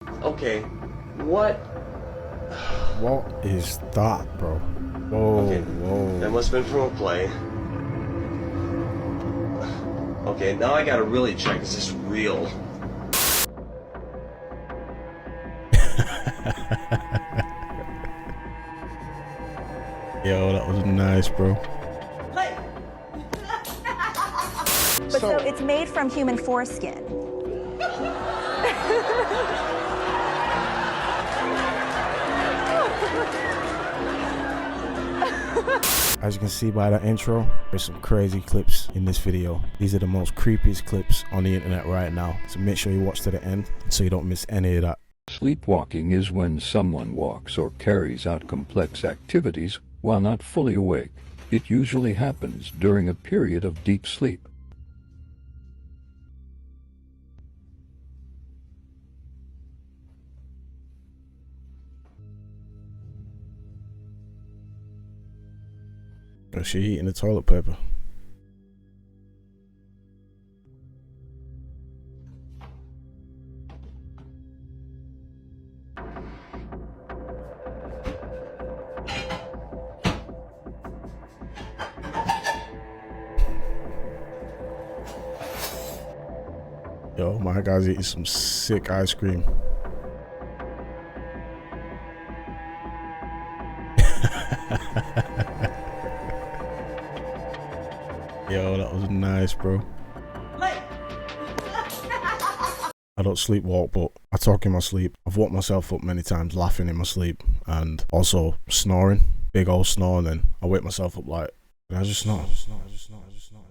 Okay, what? What is that, bro? Whoa, Okay, whoa. that must have been from a play. Okay, now I gotta really check. Is this real? Yo, that was nice, bro. But so it's made from human foreskin. As you can see by the intro, there's some crazy clips in this video. These are the most creepiest clips on the internet right now. So make sure you watch to the end so you don't miss any of that. Sleepwalking is when someone walks or carries out complex activities while not fully awake. It usually happens during a period of deep sleep. Oh, she eating the toilet paper. Yo, my guy's eating some sick ice cream. Yo, that was nice, bro. I don't sleepwalk, but I talk in my sleep. I've woke myself up many times laughing in my sleep and also snoring. Big old snore, and then I wake myself up like, I just snore.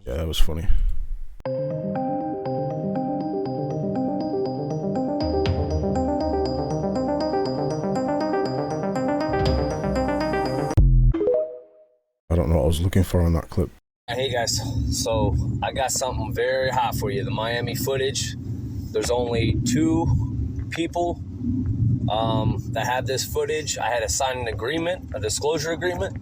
Yeah, that was funny. I don't know what I was looking for on that clip. Hey guys, so I got something very hot for you. The Miami footage. There's only 2 people that have this footage. I had to sign an agreement, a disclosure agreement,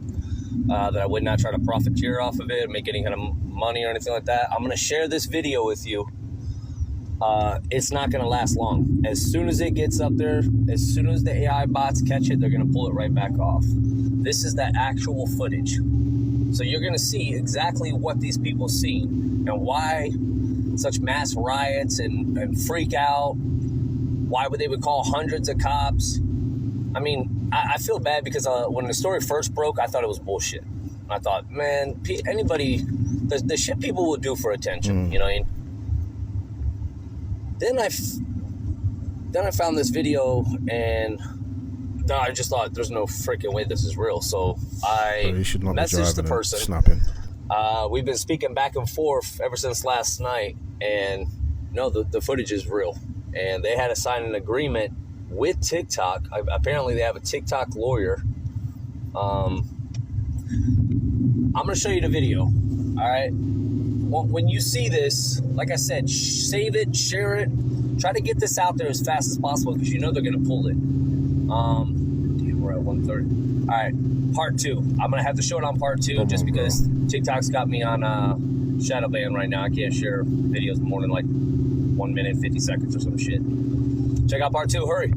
that I would not try to profiteer off of it, make any kind of money or anything like that. I'm gonna share this video with you. It's not gonna last long. As soon as it gets up there, as soon as the AI bots catch it, they're gonna pull it right back off. This is the actual footage. So you're gonna see exactly what these people seen and why such mass riots and freak out. Why would they would call hundreds of cops? I mean, I feel bad because when the story first broke, I thought it was bullshit. I thought, man, anybody, the shit people will do for attention, you know what I mean? Then I found this video and I just thought there's no freaking way this is real. So I messaged the person. Snapping. We've been speaking back and forth ever since last night, and no, the footage is real. And they had to sign an agreement with TikTok. Apparently, they have a TikTok lawyer. I'm going to show you the video. All right. When you see this, like I said, save it, share it. Try to get this out there as fast as possible because you know they're going to pull it. We're at 1:30. All right, part 2. I'm gonna have to show it on part 2 just because TikTok's got me on shadow ban right now. I can't share videos more than like 1 minute 50 seconds or some shit. Check out part 2. Hurry.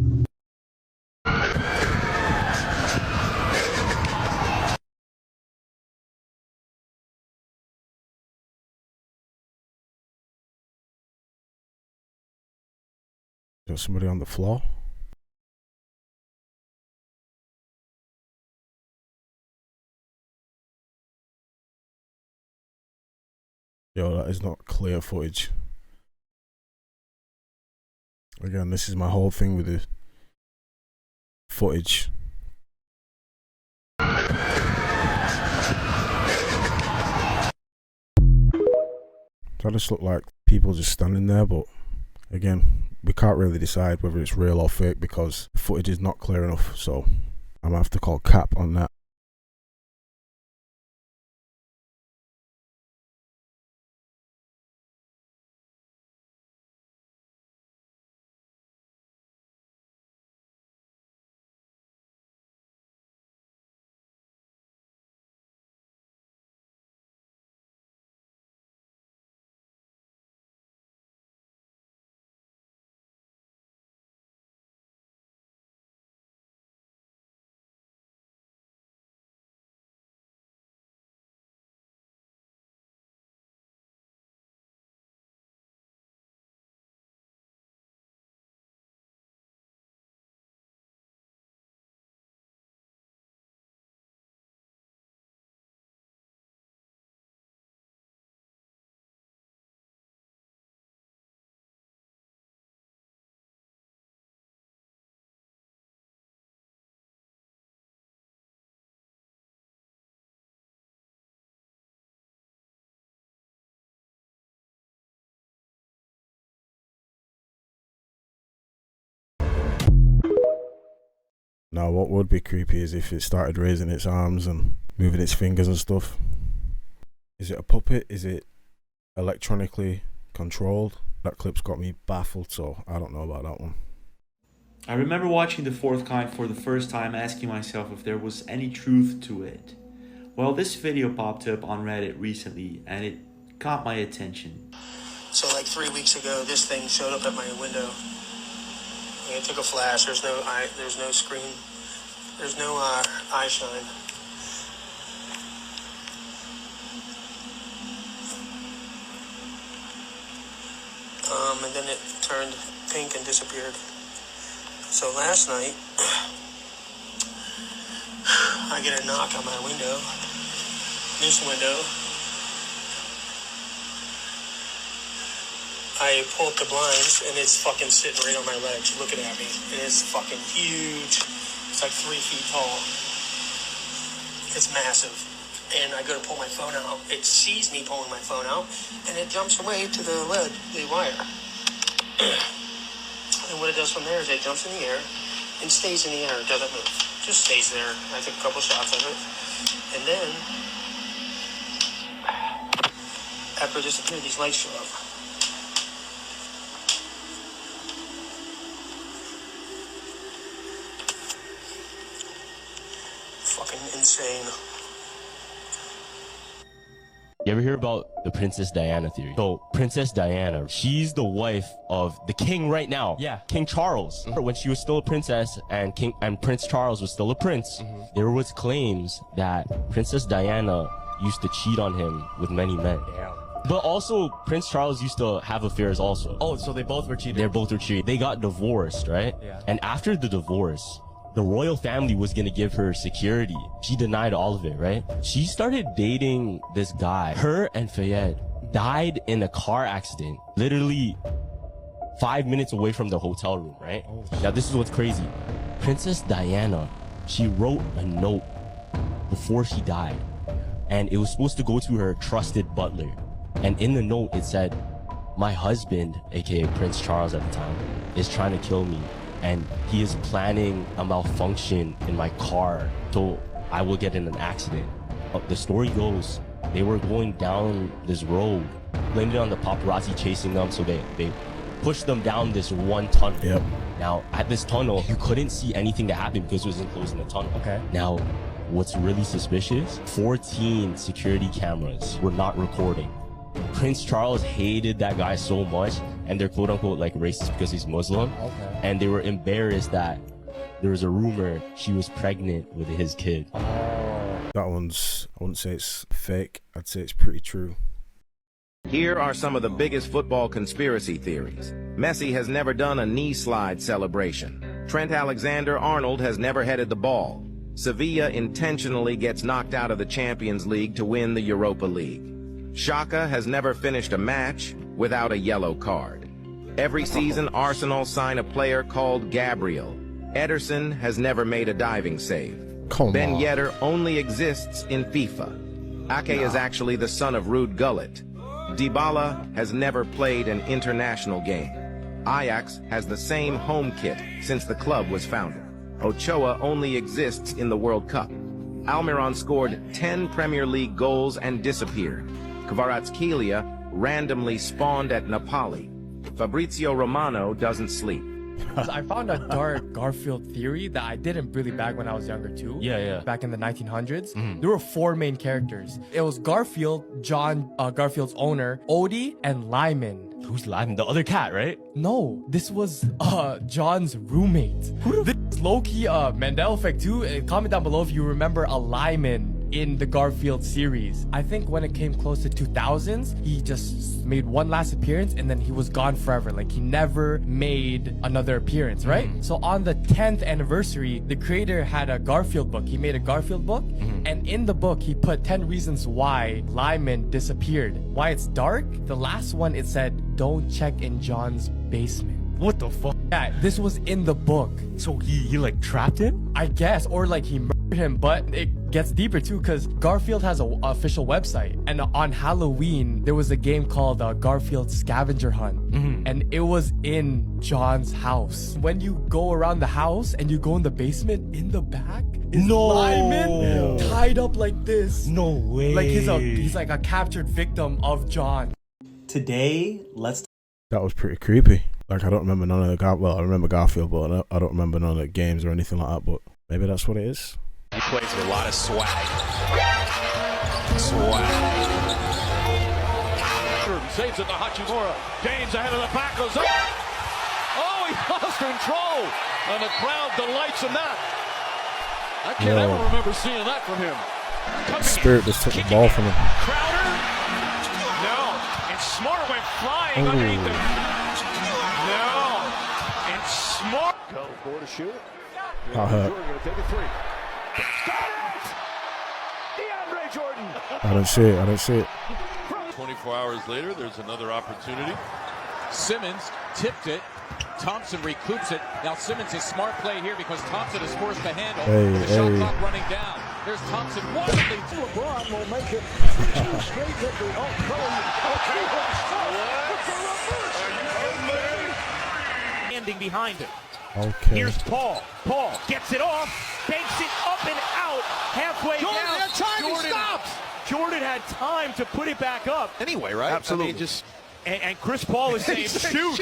There's somebody on the floor. Yo, that is not clear footage. Again, this is my whole thing with the footage. That just look like people just standing there, but again, we can't really decide whether it's real or fake because the footage is not clear enough, so I'm gonna have to call cap on that. Now, what would be creepy is if it started raising its arms and moving its fingers and stuff. Is it a puppet? Is it electronically controlled? That clip's got me baffled, so I don't know about that one. I remember watching The Fourth Kind for the first time, asking myself if there was any truth to it. Well, this video popped up on Reddit recently, and it caught my attention. So like 3 weeks ago, this thing showed up at my window. It took a flash. There's no screen. There's no eye shine. And then it turned pink and disappeared. So last night, I get a knock on my window. This window. I pull up the blinds, and it's fucking sitting right on my ledge, looking at me. And it's fucking huge. It's like 3 feet tall. It's massive. And I go to pull my phone out. It sees me pulling my phone out, and it jumps away to the lead, the wire. And what it does from there is it jumps in the air and stays in the air. It doesn't move. Just stays there. I took a couple shots of it. And then, after it disappeared, these lights show up. Fucking insane. You ever hear about the Princess Diana theory? So Princess Diana, she's the wife of the king right now. Yeah, King Charles. When she was still a princess and Prince Charles was still a prince, there was claims that Princess Diana used to cheat on him with many men. Damn. But also Prince Charles used to have affairs also. Oh, so they both were cheating. They both were cheating. They got divorced, right? Yeah. And after the divorce, the royal family was gonna give her security. She denied all of it, right? She started dating this guy. Her and Fayed died in a car accident, literally 5 minutes away from the hotel room, right? Now this is what's crazy. Princess Diana, she wrote a note before she died, and it was supposed to go to her trusted butler. And in the note it said, "My husband, aka Prince Charles at the time, is trying to kill me, and he is planning a malfunction in my car, so I will get in an accident." The story goes, they were going down this road, blamed it on the paparazzi chasing them, so they pushed them down this one tunnel. Yep. Now, at this tunnel, you couldn't see anything that happened because it was enclosed in the tunnel. Okay. Now, what's really suspicious, 14 security cameras were not recording. Prince Charles hated that guy so much, and they're quote-unquote like racist because he's Muslim. Okay. And they were embarrassed that there was a rumor she was pregnant with his kid. That one's, I wouldn't say it's fake, I'd say it's pretty true. Here are some of the biggest football conspiracy theories. Messi has never done a knee slide celebration. Trent Alexander-Arnold has never headed the ball. Sevilla intentionally gets knocked out of the Champions League to win the Europa League. Xhaka has never finished a match without a yellow card. Every season, Arsenal sign a player called Gabriel. Ederson has never made a diving save. Ben Yedder only exists in FIFA. Ake is actually the son of Ruud Gullit. Dybala has never played an international game. Ajax has the same home kit since the club was founded. Ochoa only exists in the World Cup. Almiron scored 10 Premier League goals and disappeared. Kvaratskhelia randomly spawned at Napoli. Fabrizio Romano doesn't sleep. I found a dark Garfield theory that I didn't really back when I was younger too. Yeah. Back in the 1900s, there were 4 main characters. It was Garfield, John, Garfield's owner, Odie, and Lyman. Who's Lyman? The other cat, right? No, this was John's roommate. This is low-key Mandela effect too. Comment down below if you remember a Lyman in the Garfield series. I think when it came close to 2000s, he just made one last appearance and then he was gone forever. Like he never made another appearance, right? So on the 10th anniversary, the creator had a Garfield book. He made a Garfield book, and in the book, he put 10 reasons why Lyman disappeared. Why it's dark? The last one, it said, don't check in John's basement. What the fuck? Yeah, this was in the book. So he like trapped him? I guess, or like he murdered him, but it gets deeper too because Garfield has an official website. And on Halloween, there was a game called Garfield Scavenger Hunt. And it was in John's house. When you go around the house and you go in the basement, in the back is Lyman tied up like this. No way. Like he's like a captured victim of John. Today, let's That was pretty creepy. Like, I don't remember none of the well, I remember Garfield, but I don't remember none of the games or anything like that. But maybe that's what it is. He plays with a lot of swag. Swag. Saves it to Hachimura. James ahead of the back goes up. Oh, he lost control. And the crowd delights in that. I can't ever remember seeing that from him. Spirit just took the ball from him. Crowder. No. And Smart went flying underneath him. No. And Smart. Go for to shoot. That hurt. Gonna take a three. DeAndre Jordan. I don't see it. I don't see it. 24 hours later, there's another opportunity. Simmons tipped it. Thompson recoups it. Now Simmons is smart play here because Thompson is forced to handle. The shot clock running down. There's Thompson wonderfully. LeBron will make it straight to the Standing behind him. Okay. Here's Paul. Paul gets it off, banks it up and out, halfway Jordan down. had time, he stops. Jordan had time to put it back up. Anyway, right? Absolutely. I mean, just And Chris Paul is saying, shoot.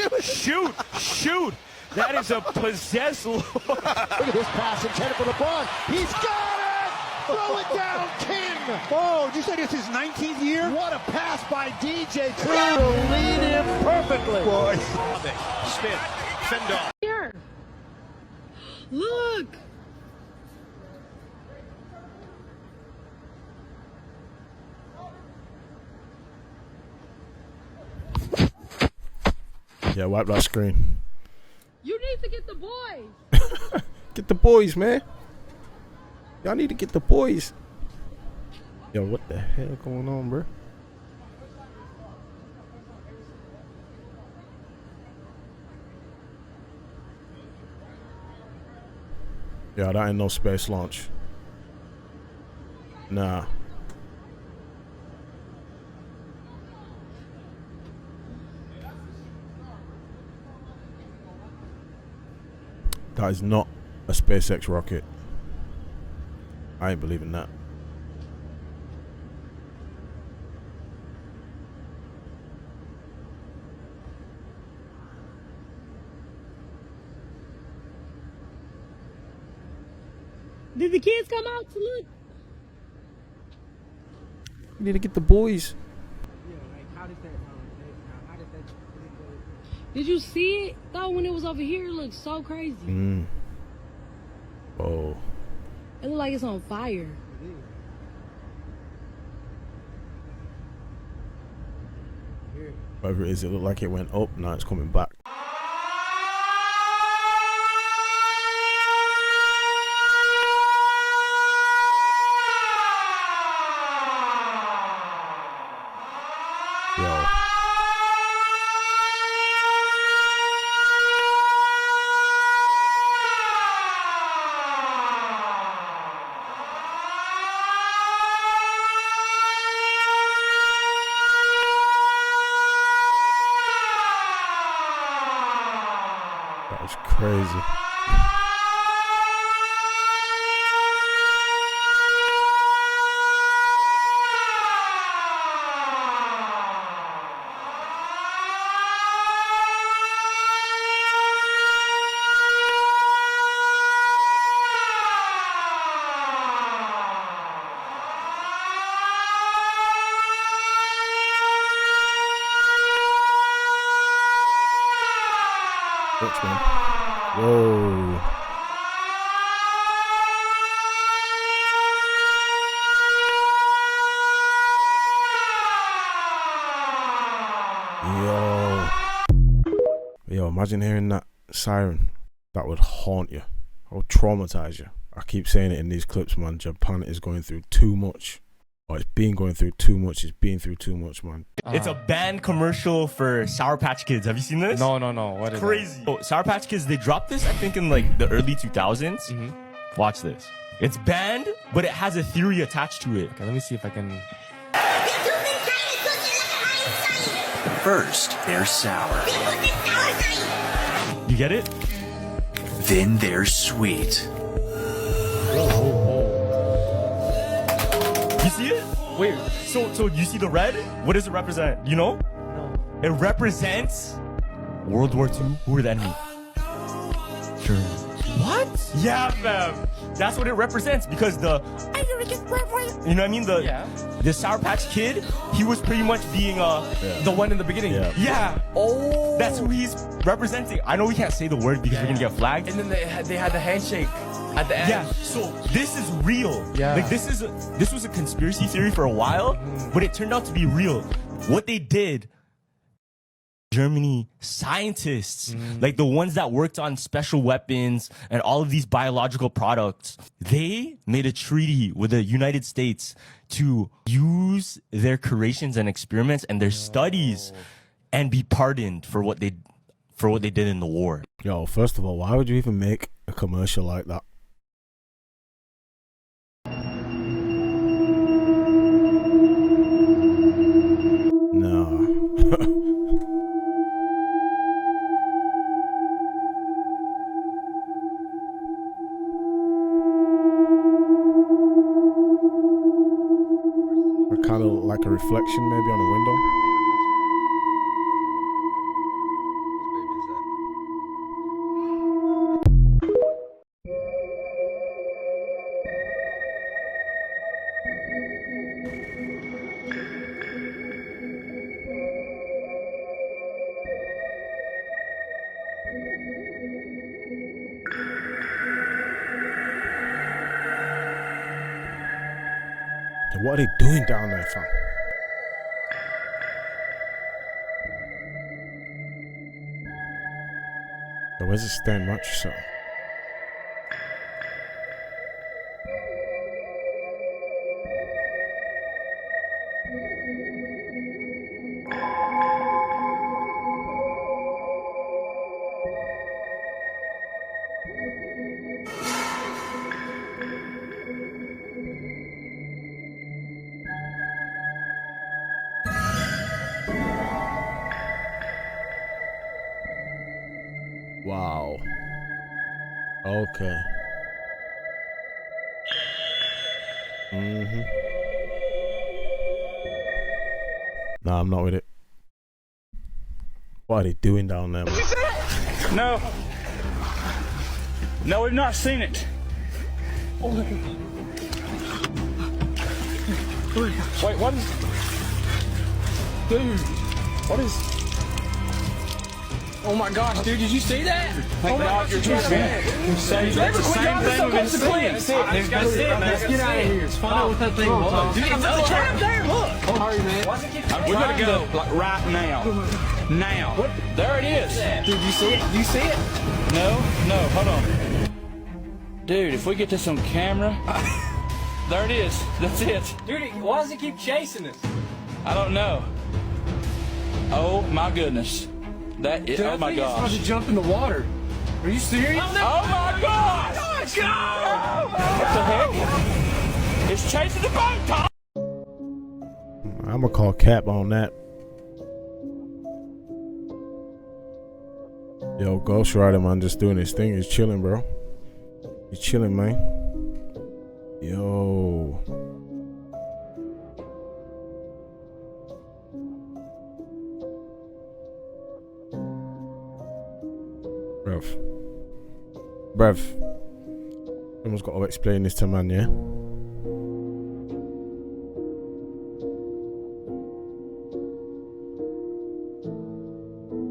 That is a possessed look. look at this pass intended for LeBron. He's got it! Throw it down, King! Oh, did you say this is his 19th year? What a pass by DJ to lead him perfectly. Boy. Spin. Fendon. Here. Look. Yeah, wipe that screen. You need to get the boys. Get the boys, man. Y'all need to get the boys. Yo, what the hell going on, bro? Yeah, that ain't no space launch. Nah. That is not a SpaceX rocket. I ain't believing that. Did the kids come out to look? We need to get the boys. Did you see it though when it was over here? It looked so crazy. Oh. It looked like it's on fire. Whatever it is, it looked like it went up. Now it's coming back. Yo. That was crazy. Watch, man. Whoa. Yo, imagine hearing that siren. That would haunt you. That would traumatize you. I keep saying it in these clips, man. Japan is going through too much. Oh, it's been going through too much. It's been through too much, man. It's a banned commercial for Sour Patch Kids. Have you seen this? No. What is Crazy. Oh, Sour Patch Kids, they dropped this, I think, in like the early 2000s. Watch this. It's banned, but it has a theory attached to it. Okay, let me see if I can. First, they're sour. You get it? Then they're sweet. You see it? Wait, so you see the red? What does it represent? You know? No. It represents World War II. Who were the enemy? Germany. What? Yeah, fam. That's what it represents because you know what I mean? The Sour Patch Kid, he was pretty much being the one in the beginning. Yeah. Oh. That's who he's representing. I know we can't say the word because we're gonna get flagged. And then they had the handshake at the end. Yeah. So this is real. Yeah. Like this was a conspiracy theory for a while, but it turned out to be real. What they did, Germany scientists, like the ones that worked on special weapons and all of these biological products, they made a treaty with the United States to use their creations and experiments and their studies and be pardoned for what they did in the war. Yo, first of all, why would you even make a commercial like that? No. Kind of like a reflection maybe on a window. What are they doing down there, fam? So where's the stand mattress at? Wow. Okay. Nah, I'm not with it. What are they doing down there, man? No. No, we've not seen it. Oh my God. Wait, what is... Dude, what is... Oh my gosh, dude, did you see that? Oh my gosh, you're too bad. Same thing we've been seeing. Let's get out of here. Let's find out what that thing was. Dude, it's up there, look. Sorry, man. We gotta go, like, right now. Now. What? There it is. Dude, you see it? Do you see it? No, hold on. Dude, if we get this on camera. There it is. That's it. Dude, why does it keep chasing us? I don't know. Oh my goodness. That is, oh my gosh. It's about to jump in the water. Are you serious? Oh my gosh! Let's go! What the heck? It's chasing the boat, Tom! I'm gonna call cap on that. Yo, Ghost Rider, man, just doing his thing. He's chilling, bro. He's chilling, man. Yo. Bruv. Someone's got to explain this to man, yeah?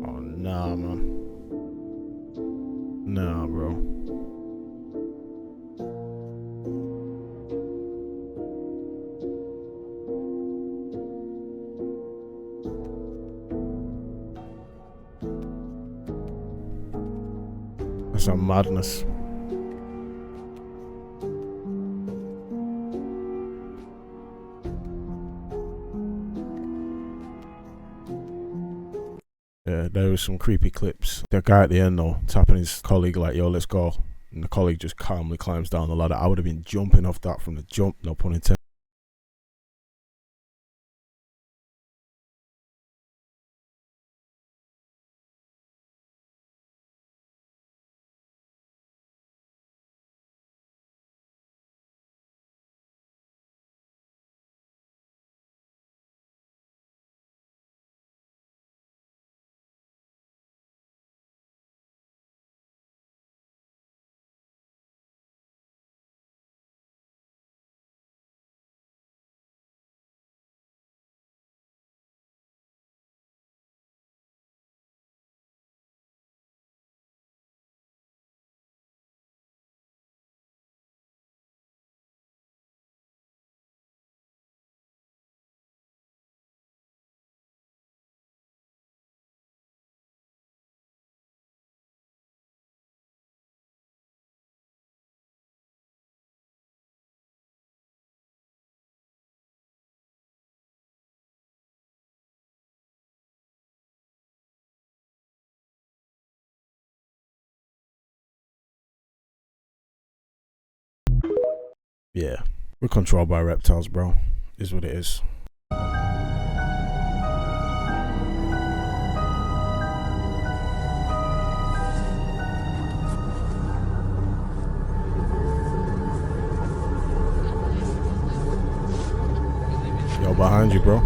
Oh, nah, man. Nah, bro. That's some madness. There was some creepy clips. The guy at the end though, tapping his colleague like, yo, let's go. And the colleague just calmly climbs down the ladder. I would have been jumping off that from the jump, no pun intended. Yeah, we're controlled by reptiles, bro. Is what it is. Yo, behind you, bro.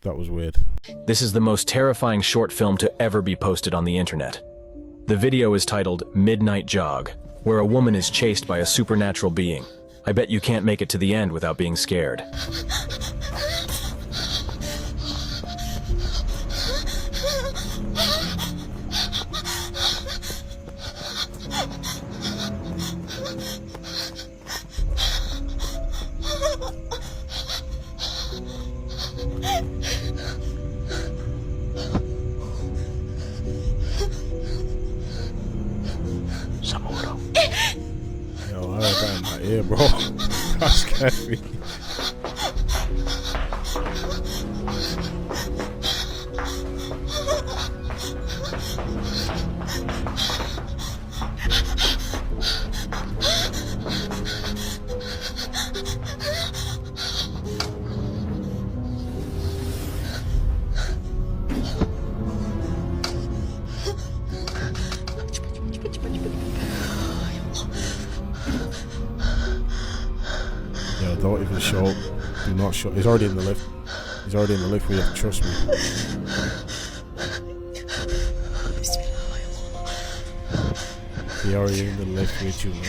That was weird. This is the most terrifying short film to ever be posted on the internet. The video is titled Midnight Jog, where a woman is chased by a supernatural being. I bet you can't make it to the end without being scared. Yo, I heard that in my ear, bro. That scared me. Yo, don't even show up. Do not show. He's already in the lift. He's already in the lift. We have to trust me. He already in the lift with you, man.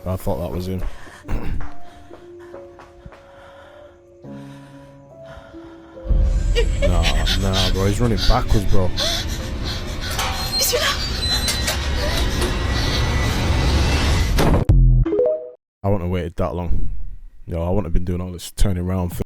I thought that was him. Nah, bro. He's running backwards, bro. I wouldn't have waited that long. Yo, I wouldn't have been doing all this turning around thing.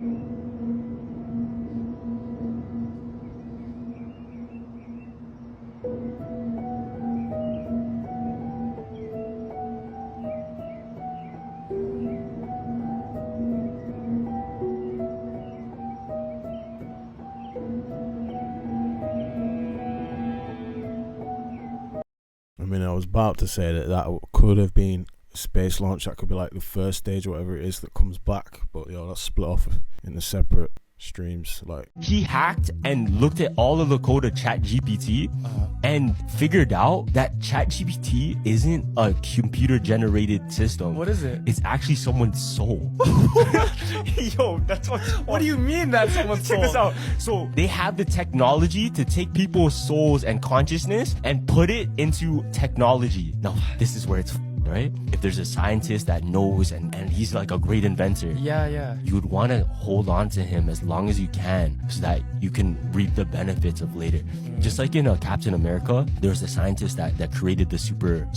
I mean, I was about to say that could have been a space launch. That could be like the first stage or whatever it is that comes back. But that's split off into separate streams. Like, he hacked and looked at all of the code of ChatGPT and figured out that ChatGPT isn't a computer generated system. What is it? It's actually someone's soul. Yo, that's what do you mean that's someone's soul? Check this out. So they have the technology to take people's souls and consciousness and put it into technology. Now, this is where it's right? If there's a scientist that knows and he's like a great inventor, yeah, you would want to hold on to him as long as you can so that you can reap the benefits of later. Just like in Captain America, there was a scientist that created the super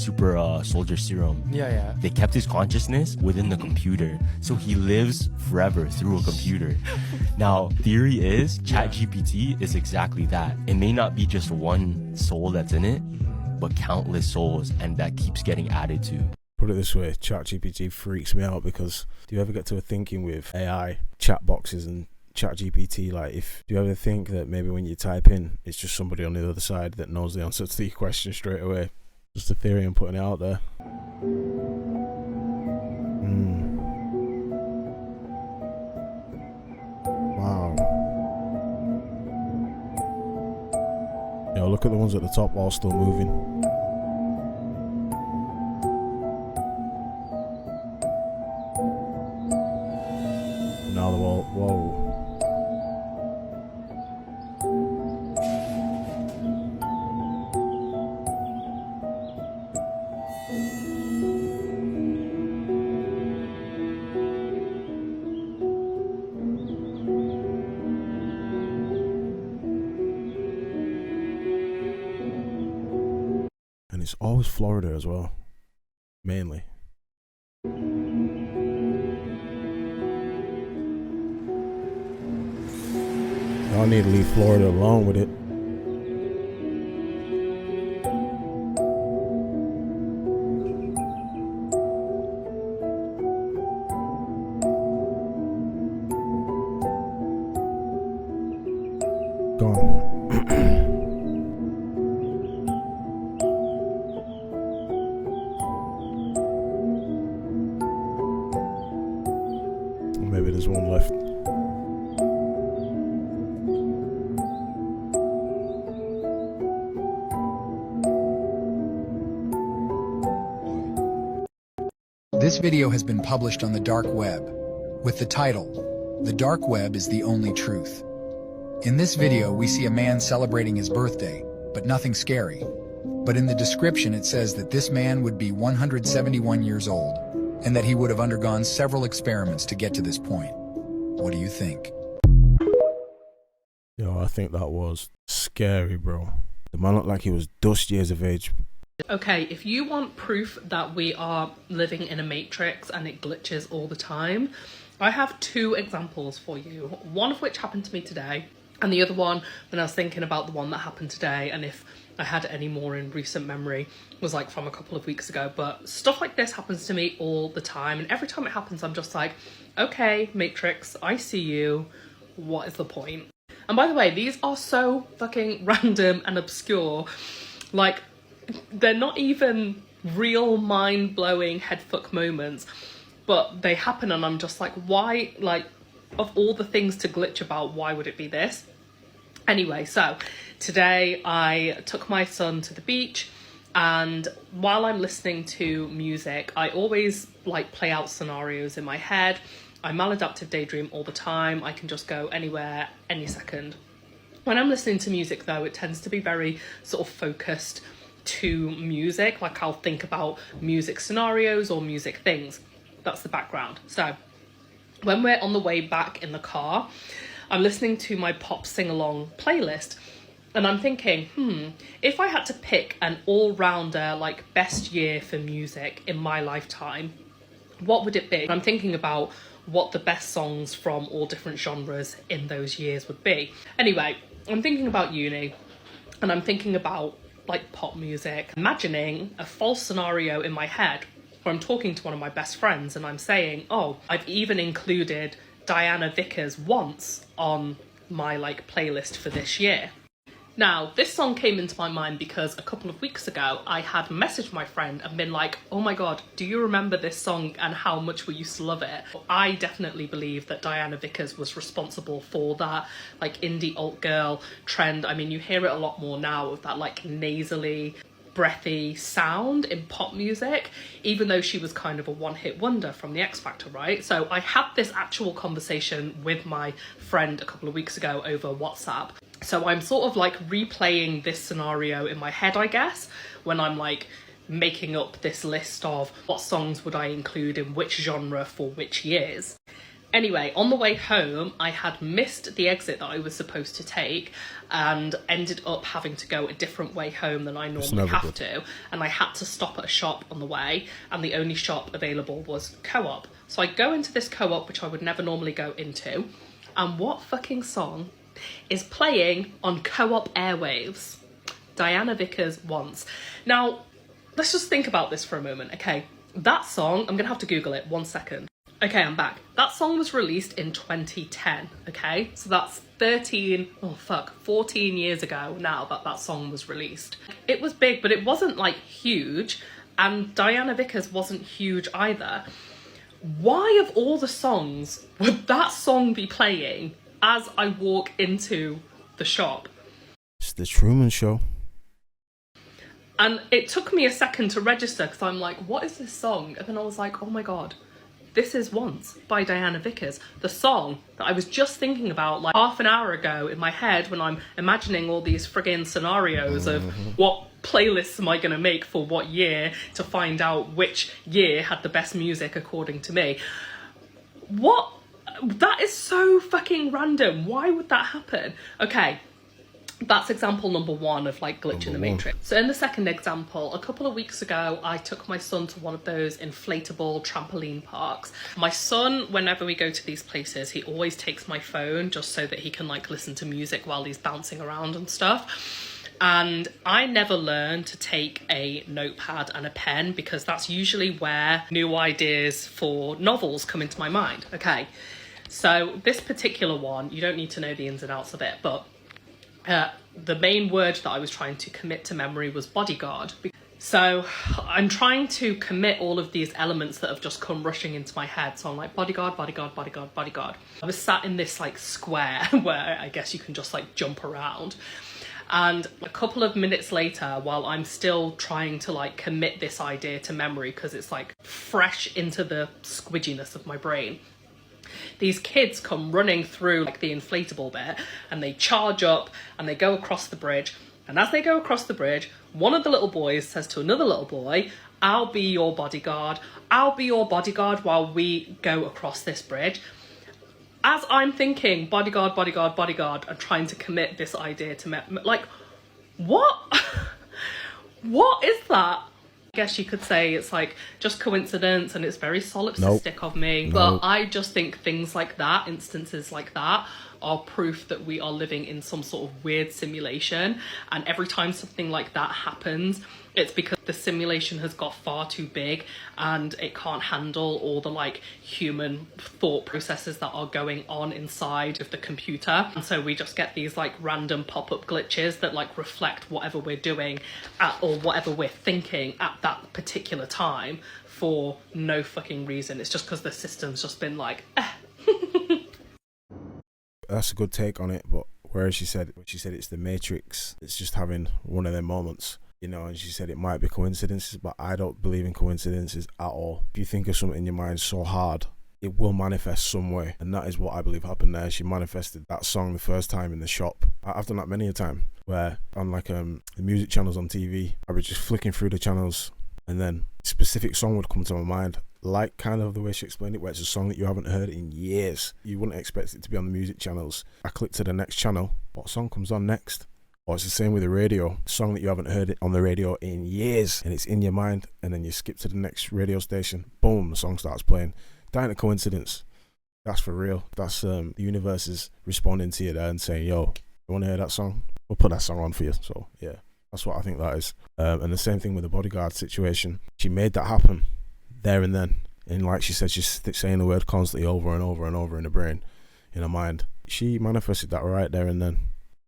soldier serum. Yeah. They kept his consciousness within the computer, so he lives forever through a computer. Now, theory is ChatGPT is exactly that. It may not be just one soul that's in it, but countless souls, and that keeps getting added to. Put it this way, ChatGPT freaks me out because do you ever get to a thinking with AI chat boxes and ChatGPT, like, do you ever think that maybe when you type in, it's just somebody on the other side that knows the answer to your question straight away? Just a theory, I'm putting it out there. Wow. Yo, look at the ones at the top all still moving. Now they're all, whoa. And it's always Florida as well, mainly. Y'all need to leave Florida alone with it. Gone. Maybe there's one left. This video has been published on the dark web with the title, "The Dark Web is the Only Truth." In this video, we see a man celebrating his birthday, but nothing scary. But in the description, it says that this man would be 171 years old and that he would have undergone several experiments to get to this point. What do you think? Yo, I think that was scary, bro. The man looked like he was dust years of age. Okay, if you want proof that we are living in a matrix and it glitches all the time, I have two examples for you. One of which happened to me today, and the other one, when I was thinking about the one that happened today, and if I had any more in recent memory, was like from a couple of weeks ago. But stuff like this happens to me all the time, and every time it happens, I'm just like, okay, Matrix, I see you. What is the point? And by the way, these are so fucking random and obscure. Like, they're not even real mind-blowing headfuck moments, but they happen and I'm just like, why? Like, of all the things to glitch about, why would it be this? Anyway, so today I took my son to the beach, and while I'm listening to music, I always like play out scenarios in my head. I maladaptive daydream all the time. I can just go anywhere, any second. When I'm listening to music though, it tends to be very sort of focused to music. Like, I'll think about music scenarios or music things. That's the background. So when we're on the way back in the car, I'm listening to my pop sing-along playlist, and I'm thinking, if I had to pick an all-rounder, like, best year for music in my lifetime, what would it be? I'm thinking about what the best songs from all different genres in those years would be. Anyway, I'm thinking about uni, and I'm thinking about like pop music, imagining a false scenario in my head where I'm talking to one of my best friends and I'm saying, oh, I've even included Diana Vickers Once on my like playlist for this year. Now, this song came into my mind because a couple of weeks ago I had messaged my friend and been like, oh my god, do you remember this song and how much we used to love it? I definitely believe that Diana Vickers was responsible for that like indie alt girl trend. I mean, you hear it a lot more now of that like nasally, breathy sound in pop music, even though she was kind of a one-hit wonder from the X Factor, right? So I had this actual conversation with my friend a couple of weeks ago over WhatsApp. So I'm sort of like replaying this scenario in my head, I guess, when I'm like making up this list of what songs would I include in which genre for which years. Anyway, on the way home, I had missed the exit that I was supposed to take and ended up having to go a different way home than I normally have to. And I had to stop at a shop on the way, and the only shop available was Co-op. So I go into this Co-op, which I would never normally go into, and what fucking song is playing on Co-op airwaves? Diana Vickers Once. Now, let's just think about this for a moment, okay? That song, I'm gonna have to Google it, 1 second. Okay, I'm back. That song was released in 2010, okay? So that's 14 years ago now that song was released. It was big, but it wasn't like huge, and Diana Vickers wasn't huge either. Why of all the songs would that song be playing as I walk into the shop? It's the Truman Show. And it took me a second to register because I'm like, what is this song? And then I was like, oh my god, this is Once by Diana Vickers. The song that I was just thinking about like half an hour ago in my head when I'm imagining all these friggin' scenarios of what playlists am I going to make for what year to find out which year had the best music according to me. What? That is so fucking random. Why would that happen? Okay, that's example number one of like glitch in the matrix. So in the second example, a couple of weeks ago, I took my son to one of those inflatable trampoline parks. My son, whenever we go to these places, he always takes my phone just so that he can like listen to music while he's bouncing around and stuff. And I never learned to take a notepad and a pen because that's usually where new ideas for novels come into my mind. Okay, so this particular one, you don't need to know the ins and outs of it, but the main word that I was trying to commit to memory was bodyguard. So I'm trying to commit all of these elements that have just come rushing into my head. So I'm like, bodyguard, bodyguard, bodyguard, bodyguard. I was sat in this like square where I guess you can just like jump around. And a couple of minutes later, while I'm still trying to like commit this idea to memory because it's like fresh into the squidginess of my brain, these kids come running through like the inflatable bit and they charge up and they go across the bridge. And as they go across the bridge, one of the little boys says to another little boy, I'll be your bodyguard. I'll be your bodyguard while we go across this bridge. As I'm thinking bodyguard, bodyguard, bodyguard, and trying to commit this idea to like, what? What is that? I guess you could say it's like just coincidence and it's very solipsistic of me, but I just think things like that, instances like that, are proof that we are living in some sort of weird simulation. And every time something like that happens, it's because the simulation has got far too big and it can't handle all the like human thought processes that are going on inside of the computer. And so we just get these like random pop-up glitches that like reflect whatever we're doing or whatever we're thinking at that particular time for no fucking reason. It's just because the system's just been like, That's a good take on it, but whereas she said it's the Matrix, it's just having one of their moments, you know, and she said it might be coincidences, but I don't believe in coincidences at all. If you think of something in your mind so hard, it will manifest some way, and that is what I believe happened there. She manifested that song the first time in the shop. I've done that many a time, where on like the music channels on TV, I was just flicking through the channels, and then a specific song would come to my mind, like kind of the way she explained it, where it's a song that you haven't heard in years. You wouldn't expect it to be on the music channels. I click to the next channel, what song comes on next? Or it's the same with the radio, a song that you haven't heard it on the radio in years, and it's in your mind, and then you skip to the next radio station, boom, the song starts playing. That ain't a coincidence. That's for real. That's the universe is responding to you there and saying, yo, you want to hear that song? We'll put that song on for you. So yeah, that's what I think that is. And the same thing with the bodyguard situation. She made that happen there and then. And like she said, she's saying the word constantly over and over and over in her brain, in her mind. She manifested that right there and then.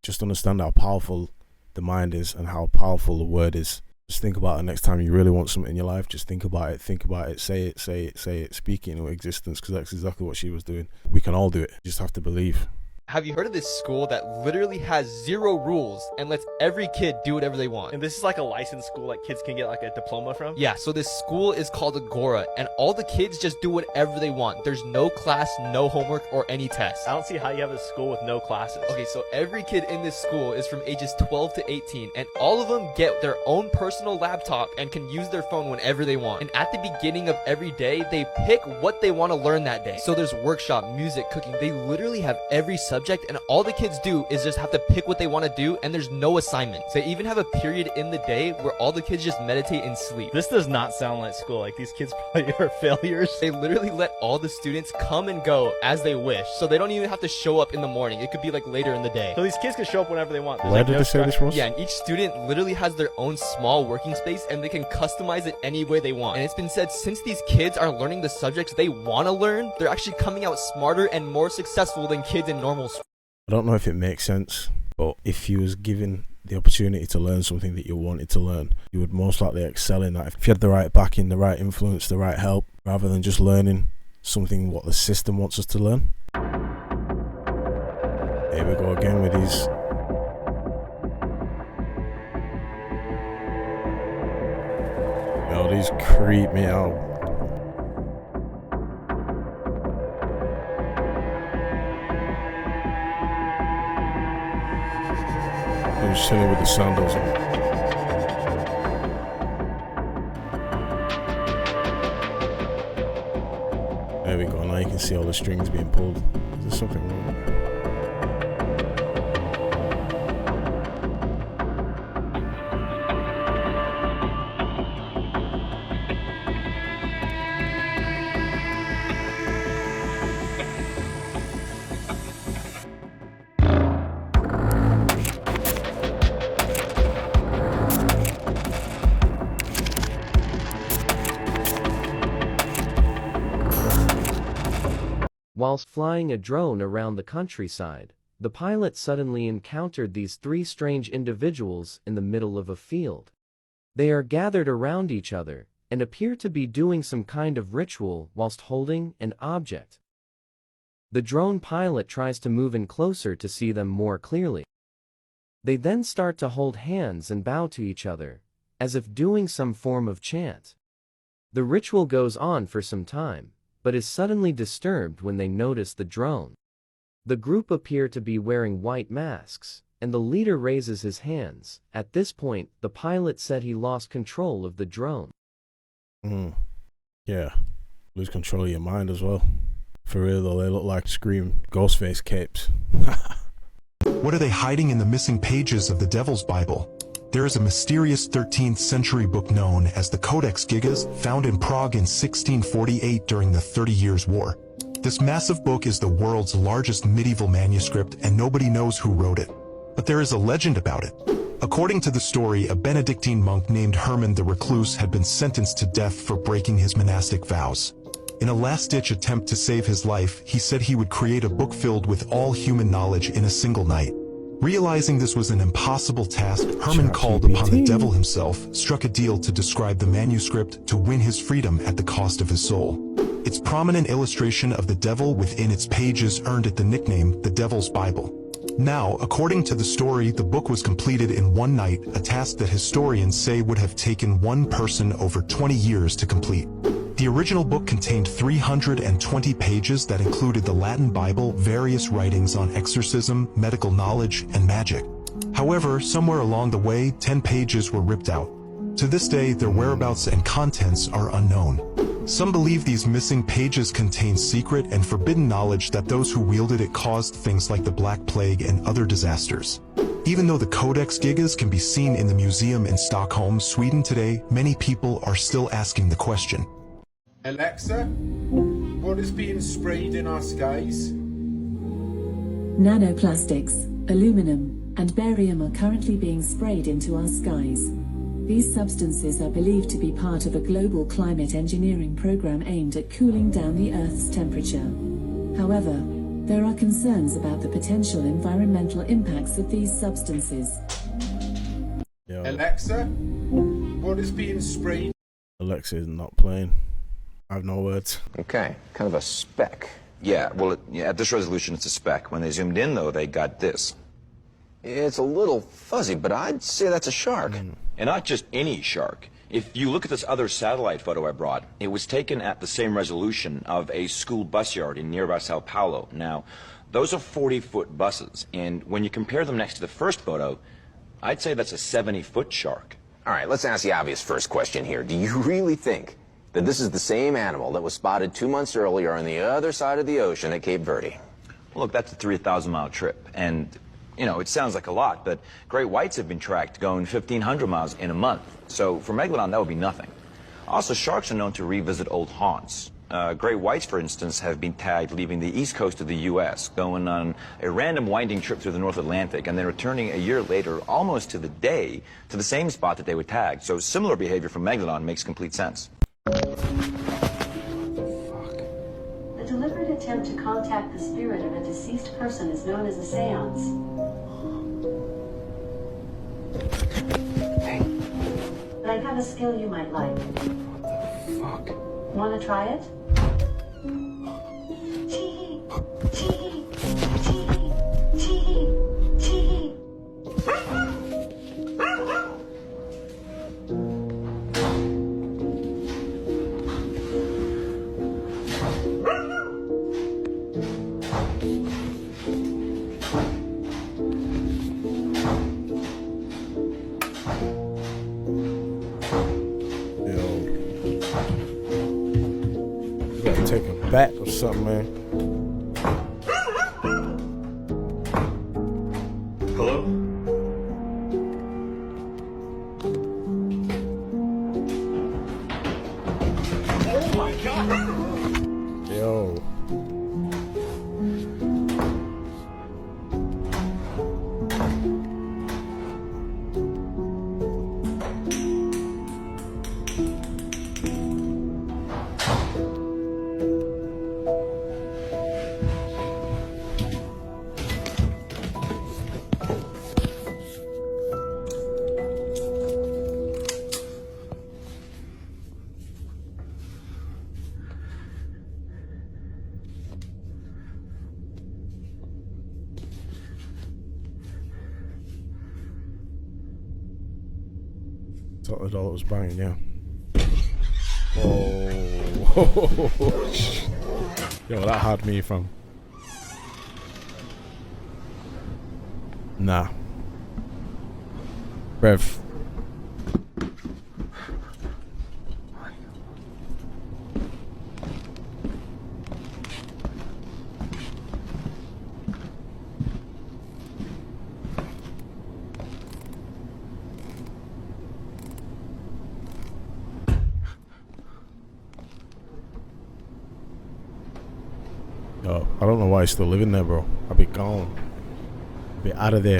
Just understand how powerful the mind is and how powerful the word is. Just think about it next time you really want something in your life. Just think about it, say it, speak it into existence, because that's exactly what she was doing. We can all do it. You just have to believe. Have you heard of this school that literally has 0 rules and lets every kid do whatever they want? And this is like a licensed school, like kids can get like a diploma from? Yeah, so this school is called Agora, and all the kids just do whatever they want. There's no class, no homework, or any tests. I don't see how you have a school with no classes. Okay, so every kid in this school is from ages 12 to 18, and all of them get their own personal laptop and can use their phone whenever they want. And at the beginning of every day, they pick what they want to learn that day. So there's workshop, music, cooking. They literally have every subject, and all the kids do is just have to pick what they want to do, and there's no assignments. They even have a period in the day where all the kids just meditate and sleep. This does not sound like school. Like, these kids probably are failures. They literally let all the students come and go as they wish, so they don't even have to show up in the morning. It could be like later in the day. So these kids can show up whenever they want. There's Where like did they say this was? Yeah, and each student literally has their own small working space, and they can customize it any way they want. And it's been said, since these kids are learning the subjects they want to learn, they're actually coming out smarter and more successful than kids in normal school. I don't know if it makes sense, but if you was given the opportunity to learn something that you wanted to learn, you would most likely excel in that. If you had the right backing, the right influence, the right help, rather than just learning something what the system wants us to learn. Here we go again with these. Yo, these creep me out. I'm just chilling with the sandals on. There we go, now you can see all the strings being pulled. Is there something wrong there? Whilst flying a drone around the countryside, the pilot suddenly encountered these 3 strange individuals in the middle of a field. They are gathered around each other and appear to be doing some kind of ritual whilst holding an object. The drone pilot tries to move in closer to see them more clearly. They then start to hold hands and bow to each other, as if doing some form of chant. The ritual goes on for some time, but is suddenly disturbed when they notice the drone. The group appear to be wearing white masks, and the leader raises his hands. At this point, the pilot said he lost control of the drone. Yeah, lose control of your mind as well. For real though, they look like Scream Ghostface capes. What are they hiding in the missing pages of the Devil's Bible? There is a mysterious 13th century book known as the Codex Gigas, found in Prague in 1648 during the 30 Years' War. This massive book is the world's largest medieval manuscript, and nobody knows who wrote it. But there is a legend about it. According to the story, a Benedictine monk named Herman the Recluse had been sentenced to death for breaking his monastic vows. In a last-ditch attempt to save his life, he said he would create a book filled with all human knowledge in a single night. Realizing this was an impossible task, Herman called upon the devil himself, struck a deal to describe the manuscript to win his freedom at the cost of his soul. Its prominent illustration of the devil within its pages earned it the nickname the Devil's Bible. Now, according to the story, the book was completed in one night, a task that historians say would have taken one person over 20 years to complete. The original book contained 320 pages that included the Latin Bible, various writings on exorcism, medical knowledge, and magic. However, somewhere along the way, 10 pages were ripped out. To this day, their whereabouts and contents are unknown. Some believe these missing pages contain secret and forbidden knowledge that those who wielded it caused things like the Black Plague and other disasters. Even though the Codex Gigas can be seen in the museum in Stockholm, Sweden today, many people are still asking the question, Alexa, what is being sprayed in our skies? Nanoplastics, aluminum, and barium are currently being sprayed into our skies. These substances are believed to be part of a global climate engineering program aimed at cooling down the Earth's temperature. However, there are concerns about the potential environmental impacts of these substances. Yo. Alexa, what is being sprayed? Alexa is not playing. I have no words. Okay, kind of a speck. Yeah, well, at this resolution, it's a speck. When they zoomed in, though, they got this. It's a little fuzzy, but I'd say that's a shark. And not just any shark. If you look at this other satellite photo I brought, it was taken at the same resolution of a school bus yard in nearby Sao Paulo. Now, those are 40-foot buses, and when you compare them next to the first photo, I'd say that's a 70-foot shark. All right, let's ask the obvious first question here. Do you really think that this is the same animal that was spotted 2 months earlier on the other side of the ocean at Cape Verde? Well, look, that's a 3,000-mile trip, and you know, it sounds like a lot, but great whites have been tracked going 1,500 miles in a month. So for Megalodon, that would be nothing. Also, sharks are known to revisit old haunts. Great whites, for instance, have been tagged leaving the east coast of the U.S., going on a random winding trip through the North Atlantic, and then returning a year later, almost to the day, to the same spot that they were tagged. So similar behavior from Megalodon makes complete sense. A deliberate attempt to contact the spirit of a deceased person is known as a seance. But I have a skill you might like. What the fuck? Want to try it? Chee-hee, chee-hee, chee-hee, chee-hee, chee-hee. Take a back or something, man. Hello? Oh my god! Yo. Thought the dollar was banging, yeah. Oh. Yo, that had me from. Nah. Rev. Yo, I don't know why he's still living there, bro. I'll be gone. I'll be out of there.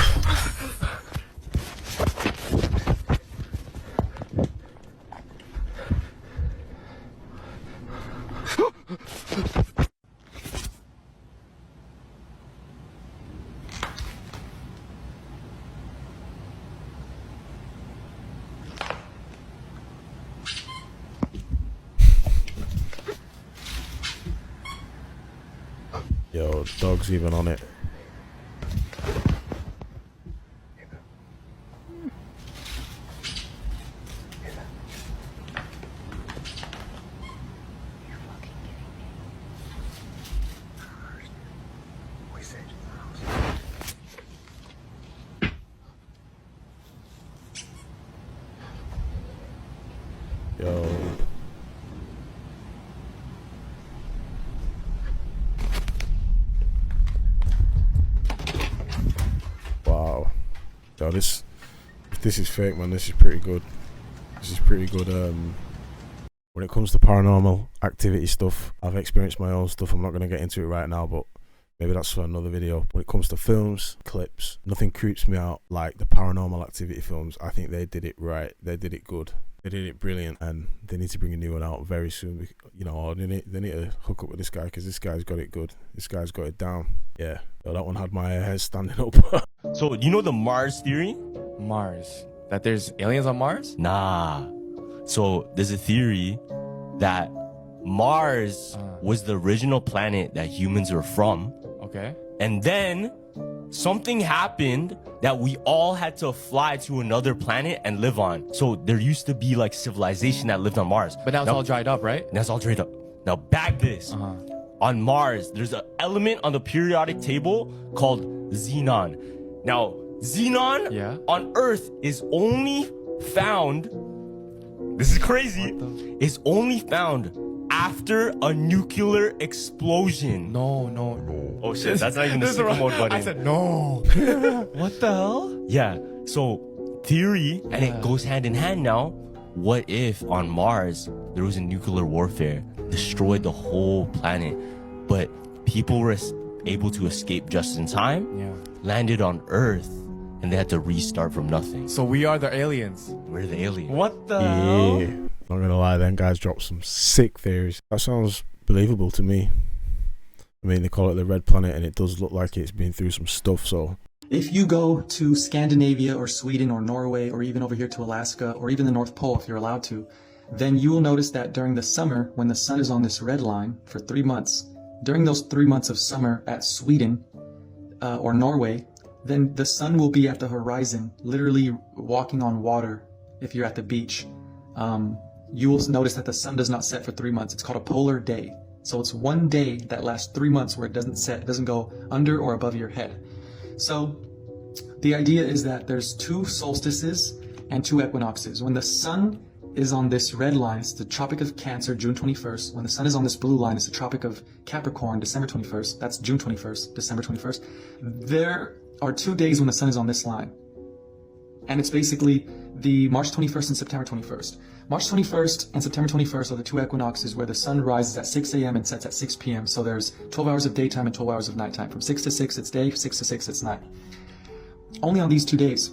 Yo, dog's even on it. Yo. Wow. Yo, if this is fake, man, this is pretty good. This is pretty good, When it comes to paranormal activity stuff, I've experienced my own stuff. I'm not going to get into it right now, but maybe that's for another video. When it comes to films, clips, nothing creeps me out like the paranormal activity films. I think they did it right. They did it good. They did it brilliant, and they need to bring a new one out very soon. You know, or they need to hook up with this guy, because this guy's got it good. This guy's got it down. Yeah, so that one had my hair standing up. So you know the Mars theory? Mars. That there's aliens on Mars? Nah. So there's a theory that Mars was the original planet that humans were from. Okay. And then something happened that we all had to fly to another planet and live on. So there used to be like civilization that lived on Mars. But now it's all dried up, right? That's all dried up. Now back this. On Mars, there's an element on the periodic table called xenon. Now, xenon on Earth is only found, this is crazy, is only found after a nuclear explosion. No. Oh shit, that's not even the super mode button. I said no. What the hell? Yeah, so theory, and it goes hand in hand now. What if on Mars there was a nuclear warfare, destroyed the whole planet, but people were able to escape just in time, landed on Earth, and they had to restart from nothing. So we are the aliens. We're the aliens. What the hell? Yeah. Not gonna lie, them guys dropped some sick theories. That sounds believable to me. I mean, they call it the red planet, and it does look like it's been through some stuff, so. If you go to Scandinavia or Sweden or Norway or even over here to Alaska or even the North Pole if you're allowed to, then you will notice that during the summer, when the sun is on this red line for 3 months, during those 3 months of summer at Sweden or Norway, then the sun will be at the horizon, literally walking on water if you're at the beach. You will notice that the sun does not set for 3 months. It's called a polar day. So it's one day that lasts 3 months where it doesn't set, it doesn't go under or above your head. So the idea is that there's 2 solstices and 2 equinoxes. When the sun is on this red line, it's the Tropic of Cancer, June 21st. When the sun is on this blue line, it's the Tropic of Capricorn, December 21st. That's June 21st, December 21st. There are 2 days when the sun is on this line. And it's basically the March 21st and September 21st. March 21st and September 21st are the 2 equinoxes where the sun rises at 6 a.m. and sets at 6 p.m. So there's 12 hours of daytime and 12 hours of nighttime. From 6 to 6 it's day, 6 to 6 it's night. Only on these 2 days.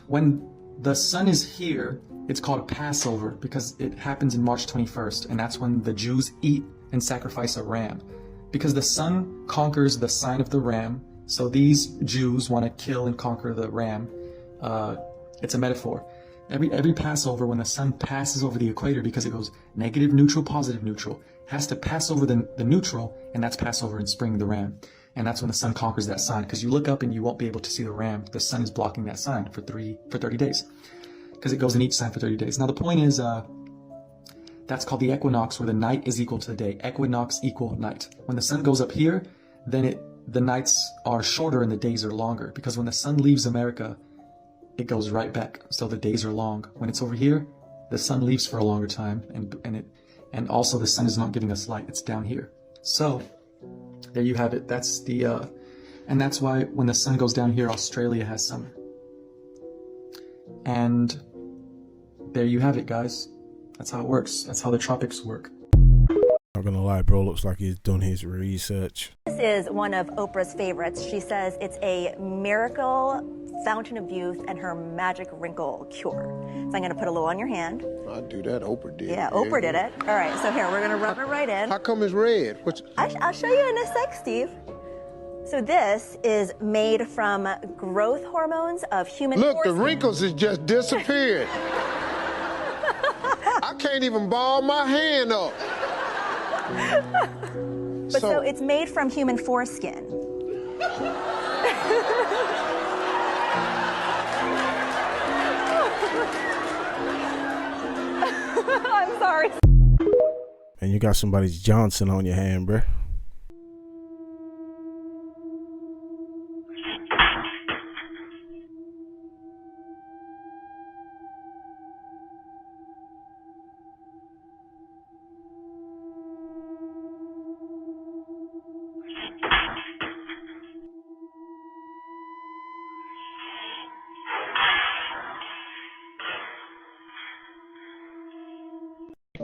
When the sun is here, it's called Passover because it happens in March 21st, and that's when the Jews eat and sacrifice a ram. Because the sun conquers the sign of the ram, so these Jews want to kill and conquer the ram. It's a metaphor. Every Passover, when the sun passes over the equator, because it goes negative, neutral, positive, neutral, has to pass over the neutral, and that's Passover in spring, the ram. And that's when the sun conquers that sign, because you look up and you won't be able to see the ram. The sun is blocking that sign for 30 days, because it goes in each sign for 30 days. Now the point is, that's called the equinox, where the night is equal to the day. Equinox equal night. When the sun goes up here, then the nights are shorter and the days are longer, because when the sun leaves America, it goes right back, so the days are long. When it's over here, the sun leaves for a longer time, and also the sun is not giving us light. It's down here. So there you have it. That's the and that's why when the sun goes down here, Australia has summer. And there you have it, guys. That's how it works. That's how the tropics work. Not gonna lie, bro, looks like he's done his research. This is one of Oprah's favorites. She says it's a miracle fountain of youth and her magic wrinkle cure. So I'm gonna put a little on your hand. I'd do that, Oprah did. Yeah, Oprah did it. All right, so here, we're gonna rub it right in. How come it's red? I'll show you in a sec, Steve. So this is made from growth hormones of human Look, the foreskin. wrinkles has just disappeared. I can't even ball my hand up. But so it's made from human foreskin. I'm sorry. And you got somebody's Johnson on your hand, bruh.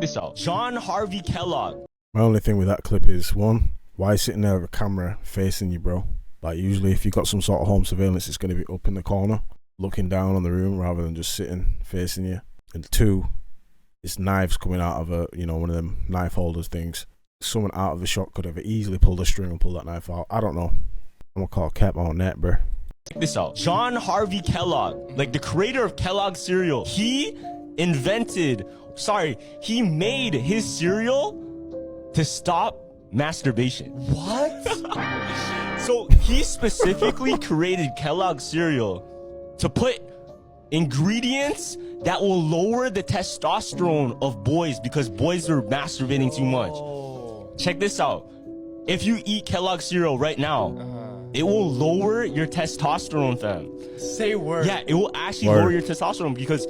this out. John Harvey Kellogg. My only thing with that clip is, one, why sitting there with a camera facing you, bro? Like, usually if you've got some sort of home surveillance, it's going to be up in the corner, looking down on the room rather than just sitting facing you. And two, it's knives coming out of a, you know, one of them knife holders things. Someone out of the shot could have easily pulled a string and pulled that knife out. I don't know. I'm gonna call cap on that, bro. Check this out. John Harvey Kellogg, like the creator of Kellogg's cereal, he made his cereal to stop masturbation. What? So he specifically created Kellogg's cereal to put ingredients that will lower the testosterone of boys because boys are masturbating too much. Check this out. If you eat Kellogg's cereal right now, it will lower your testosterone, fam. Say word. Yeah, it will actually lower your testosterone because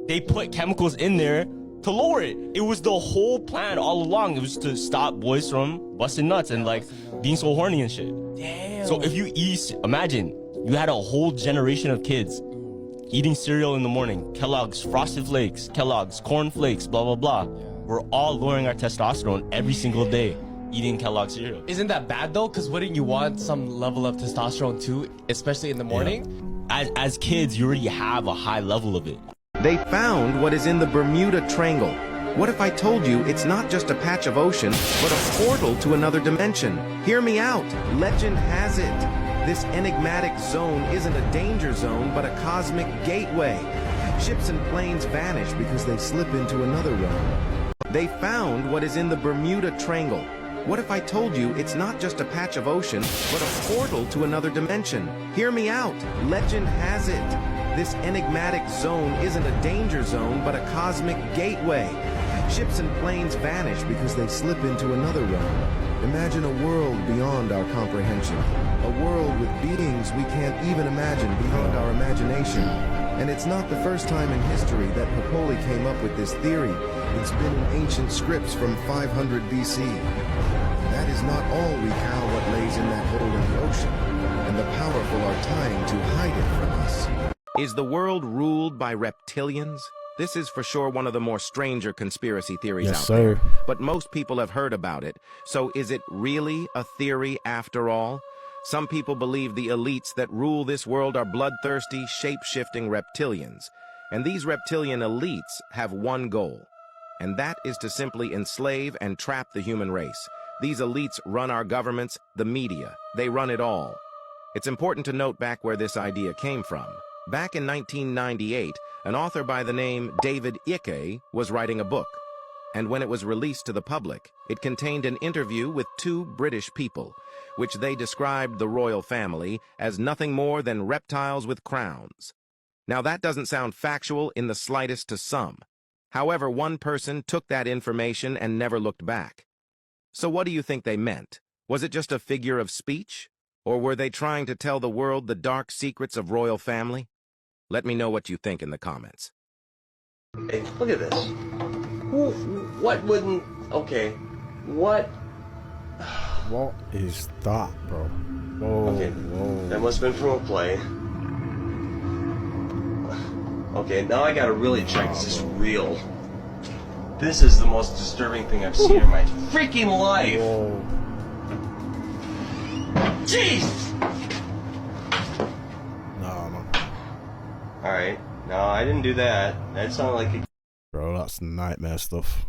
they put chemicals in there to lower it. It was the whole plan all along. It was to stop boys from busting nuts and like being so horny and shit. Damn. So if you imagine you had a whole generation of kids eating cereal in the morning, Kellogg's Frosted Flakes, Kellogg's Corn Flakes, blah, blah, blah. We're all lowering our testosterone every single day eating Kellogg's cereal. Isn't that bad though? Because wouldn't you want some level of testosterone too, especially in the morning? Yeah. As kids, you already have a high level of it. They found what is in the Bermuda Triangle. What if I told you it's not just a patch of ocean, but a portal to another dimension? Hear me out. Legend has it. This enigmatic zone isn't a danger zone, but a cosmic gateway. Ships and planes vanish because they slip into another realm. They found what is in the Bermuda Triangle. What if I told you it's not just a patch of ocean, but a portal to another dimension? Hear me out. Legend has it. This enigmatic zone isn't a danger zone, but a cosmic gateway. Ships and planes vanish because they slip into another realm. Imagine a world beyond our comprehension. A world with beings we can't even imagine beyond our imagination. And it's not the first time in history that Popoli came up with this theory. It's been in ancient scripts from 500 BC. That is not all, recount what lays in that hole in the ocean, and the powerful are trying to hide it from us. Is the world ruled by reptilians? This is for sure one of the more stranger conspiracy theories out there, but most people have heard about it. So is it really a theory after all? Some people believe the elites that rule this world are bloodthirsty, shape-shifting reptilians. And these reptilian elites have one goal, and that is to simply enslave and trap the human race. These elites run our governments, the media. They run it all. It's important to note back where this idea came from. Back in 1998, an author by the name David Icke was writing a book. And when it was released to the public, it contained an interview with two British people, which they described the royal family as nothing more than reptiles with crowns. Now that doesn't sound factual in the slightest to some. However, one person took that information and never looked back. So what do you think they meant? Was it just a figure of speech? Or were they trying to tell the world the dark secrets of royal family? Let me know what you think in the comments. Hey, look at this. What wouldn't... Okay, what... What is that, bro? Whoa, okay, whoa. That must have been from a play. Okay, now I gotta really check. Is this real? This is the most disturbing thing I've seen in my freaking life. Whoa. Jeez! Nah, man. Alright, no, I didn't do that. That sounded like a... Bro, that's nightmare stuff.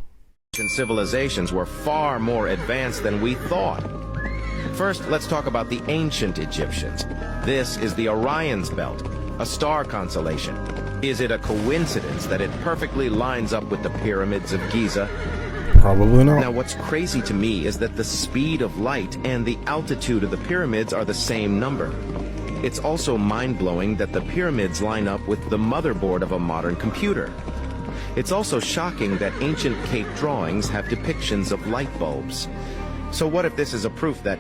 Civilizations were far more advanced than we thought. First, let's talk about the ancient Egyptians. This is the Orion's Belt, a star constellation. Is it a coincidence that it perfectly lines up with the pyramids of Giza? Probably not. Now, what's crazy to me is that the speed of light and the altitude of the pyramids are the same number. It's also mind-blowing that the pyramids line up with the motherboard of a modern computer. It's also shocking that ancient cave drawings have depictions of light bulbs. So what if this is a proof that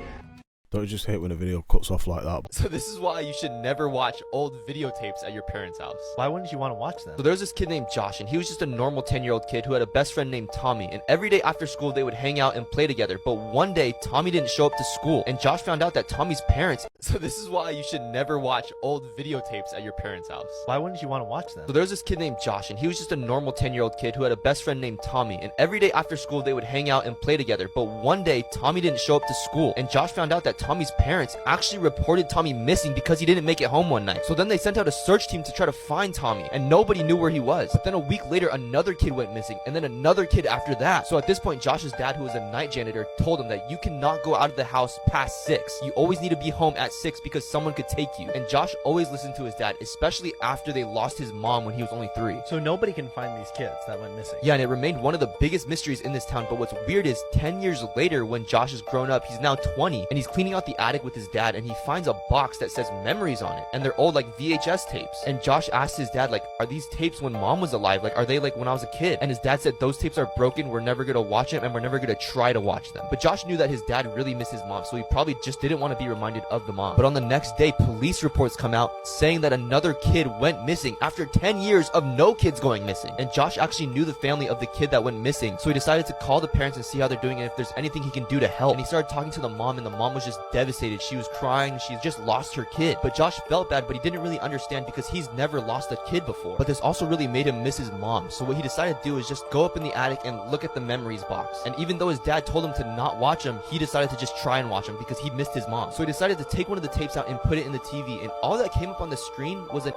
Don't you just hate when a video cuts off like that? So this is why you should never watch old videotapes at your parents' house. Why wouldn't you want to watch them? So there was this kid named Josh, and he was just a normal 10-year-old kid who had a best friend named Tommy, and every day after school they would hang out and play together. But one day Tommy didn't show up to school, and Josh found out that Tommy's parents. So this is why you should never watch old videotapes at your parents' house. Why wouldn't you want to watch them? So there was this kid named Josh, and he was just a normal 10-year-old kid who had a best friend named Tommy, and every day after school they would hang out and play together. But one day Tommy didn't show up to school, and Josh found out that Tommy's parents actually reported Tommy missing because he didn't make it home one night. So then they sent out a search team to try to find Tommy, and nobody knew where he was. But then a week later another kid went missing, and then another kid after that. So at this point Josh's dad, who was a night janitor, told him that you cannot go out of the house past 6. You always need to be home at 6 because someone could take you. And Josh always listened to his dad, especially after they lost his mom when he was only 3. So nobody can find these kids that went missing. Yeah, and it remained one of the biggest mysteries in this town. But what's weird is 10 years later, when Josh is grown up, he's now 20, and he's cleaning out the attic with his dad, and he finds a box that says memories on it, and they're old like VHS tapes. And Josh asked his dad, like, are these tapes when mom was alive? Like, are they like when I was a kid? And his dad said those tapes are broken, we're never gonna watch them, and we're never gonna try to watch them. But Josh knew that his dad really missed his mom, so he probably just didn't want to be reminded of the mom. But on the next day, police reports come out saying that another kid went missing after 10 years of no kids going missing. And Josh actually knew the family of the kid that went missing, so he decided to call the parents and see how they're doing and if there's anything he can do to help. And he started talking to the mom, and the mom was just devastated. She was crying, she just lost her kid. But Josh felt bad, but he didn't really understand because he's never lost a kid before. But this also really made him miss his mom. So what he decided to do is just go up in the attic and look at the memories box. And even though his dad told him to not watch them, he decided to just try and watch them because he missed his mom. So he decided to take one of the tapes out and put it in the TV, and all that came up on the screen was a...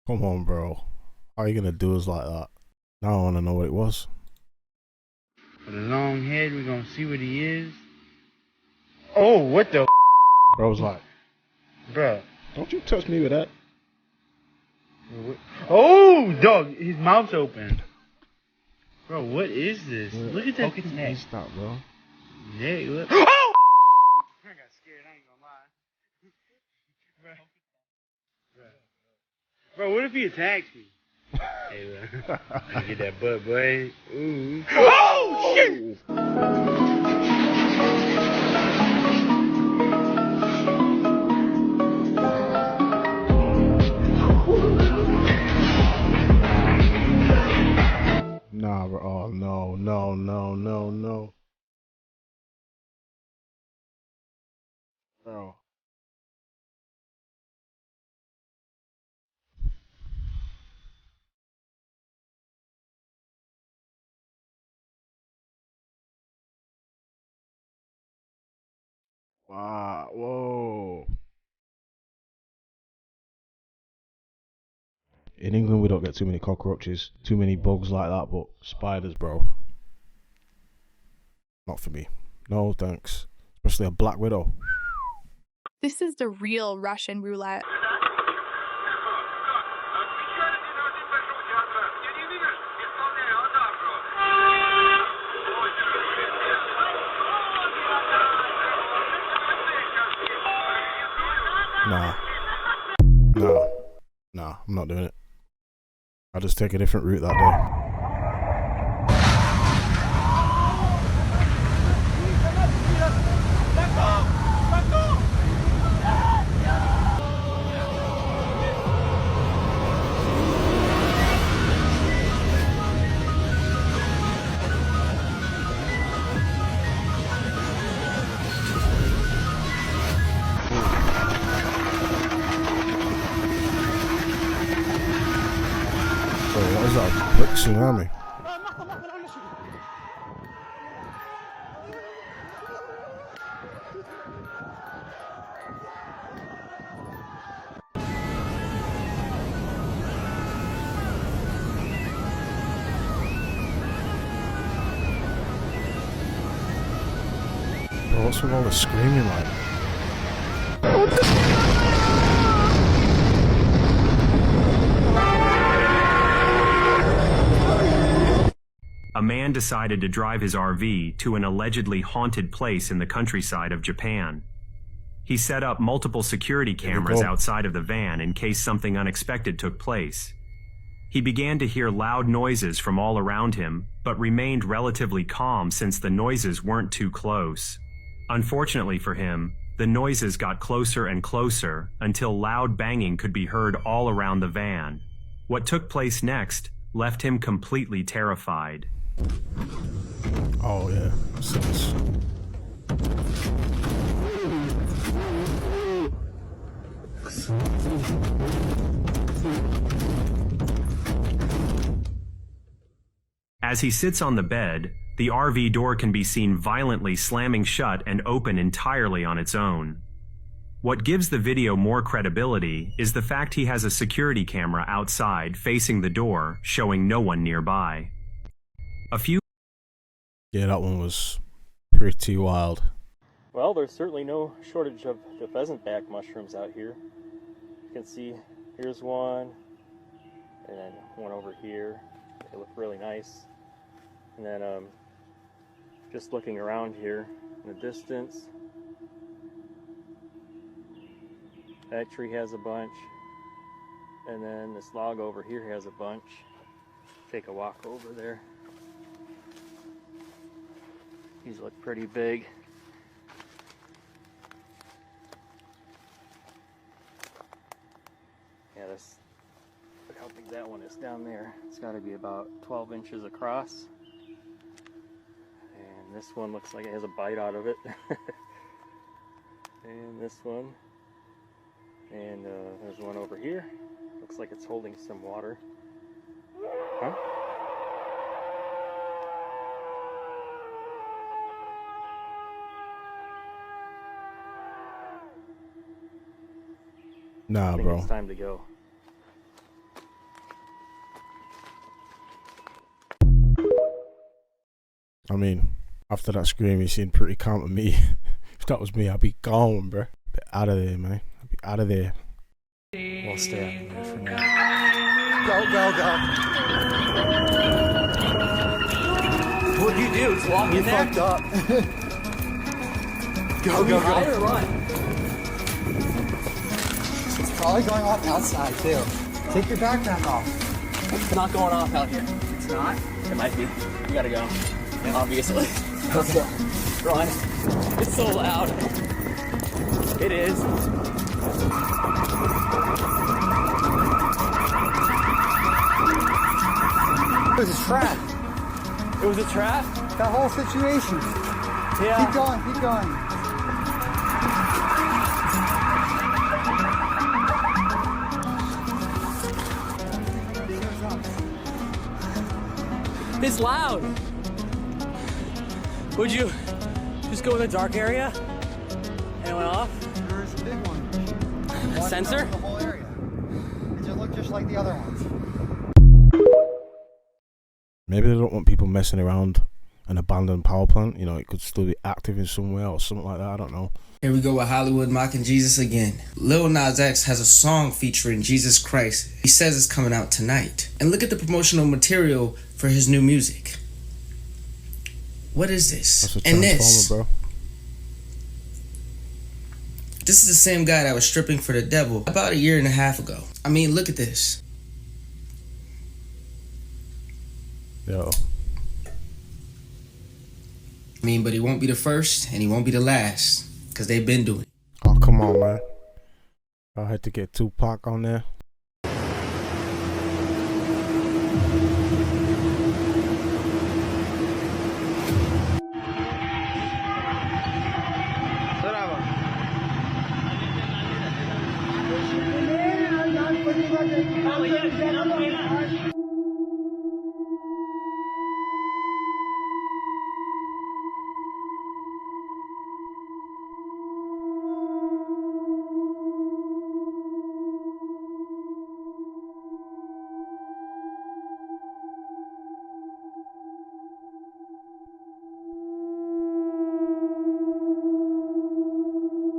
Come on, bro. How are you gonna do us like that? Now I wanna know what it was. With a long head, we're gonna see what he is. Oh, what the? Bro's like, Bruh. don't you touch me with that. Oh, dog, his mouth's open. Bro, what is this? Look at that neck. Stop, bro. Neck, look. Oh! I got scared, I ain't gonna lie. Bro, what if he attacks me? Hey, bro. I get that butt, boy. Ooh. Oh, shit! Nah, bro. Oh, no, no, no, no, no. Bro. Wow, whoa. In England, we don't get too many cockroaches, too many bugs like that, but spiders, bro. Not for me. No, thanks. Especially a black widow. This is the real Russian roulette. Nah, I'm not doing it. I'll just take a different route that day. What is that? A quick tsunami? Bro, what's with all the screaming like? A man decided to drive his RV to an allegedly haunted place in the countryside of Japan. He set up multiple security cameras outside of the van in case something unexpected took place. He began to hear loud noises from all around him, but remained relatively calm since the noises weren't too close. Unfortunately for him, the noises got closer and closer until loud banging could be heard all around the van. What took place next left him completely terrified. Oh yeah, sense. As he sits on the bed, the RV door can be seen violently slamming shut and open entirely on its own. What gives the video more credibility is the fact he has a security camera outside facing the door, showing no one nearby. Yeah, that one was pretty wild. Well, there's certainly no shortage of the pheasant back mushrooms out here. You can see here's one, and then one over here. They look really nice. And then just looking around here in the distance, that tree has a bunch, and then this log over here has a bunch. Take a walk over there. These look pretty big. Yeah, look how big that one is down there. It's got to be about 12 inches across. And this one looks like it has a bite out of it. And this one. And there's one over here. Looks like it's holding some water. Huh? Nah, I think bro. it's time to go. I mean, after that scream, he seemed pretty calm to me. If that was me, I'd be gone, bro. Be out of there, man. I'd be out of there. We'll stay out here for now. Go. What'd you do? Just walk in there? Fucked up. Go. Ride or run? It's probably going off outside too. Take your background off. It's not going off out here. It's not? It might be. We gotta go. Yeah. Obviously. Let's go. Run. It's so loud. It is. It was a trap. It was a trap? That whole situation. Yeah. Keep going, keep going. It's loud. Would you just go in the dark area? And it went off? There's a big one. A sensor? The whole area. It just looked just like the other ones. Maybe they don't want people messing around an abandoned power plant. You know, it could still be active in somewhere or something like that. I don't know. Here we go with Hollywood mocking Jesus again. Lil Nas X has a song featuring Jesus Christ. He says it's coming out tonight. And look at the promotional material for his new music. What is this? That's a and this. bro. This is the same guy that was stripping for the devil about 1.5 years ago. I mean, look at this. Yo. I mean, but he won't be the first and he won't be the last. Because they've been doing it. Oh, come on, man. I had to get Tupac on there.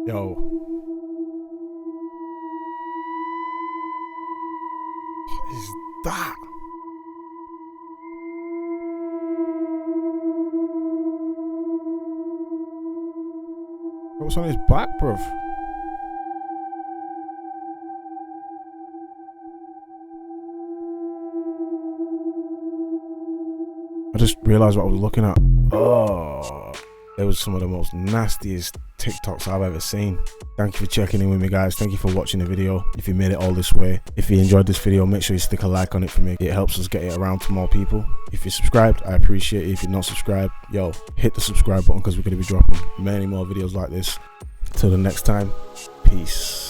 Yo. What is that? What's on his back, bruv? I just realised what I was looking at. Oh. They was some of the most nastiest TikToks I've ever seen. Thank you for checking in with me, guys. Thank you for watching the video. If you made it all this way, if you enjoyed this video, make sure you stick a like on it for me. It helps us get it around to more people. If you're subscribed, I appreciate it. If you're not subscribed, yo, hit the subscribe button because we're going to be dropping many more videos like this. Till the next time, peace.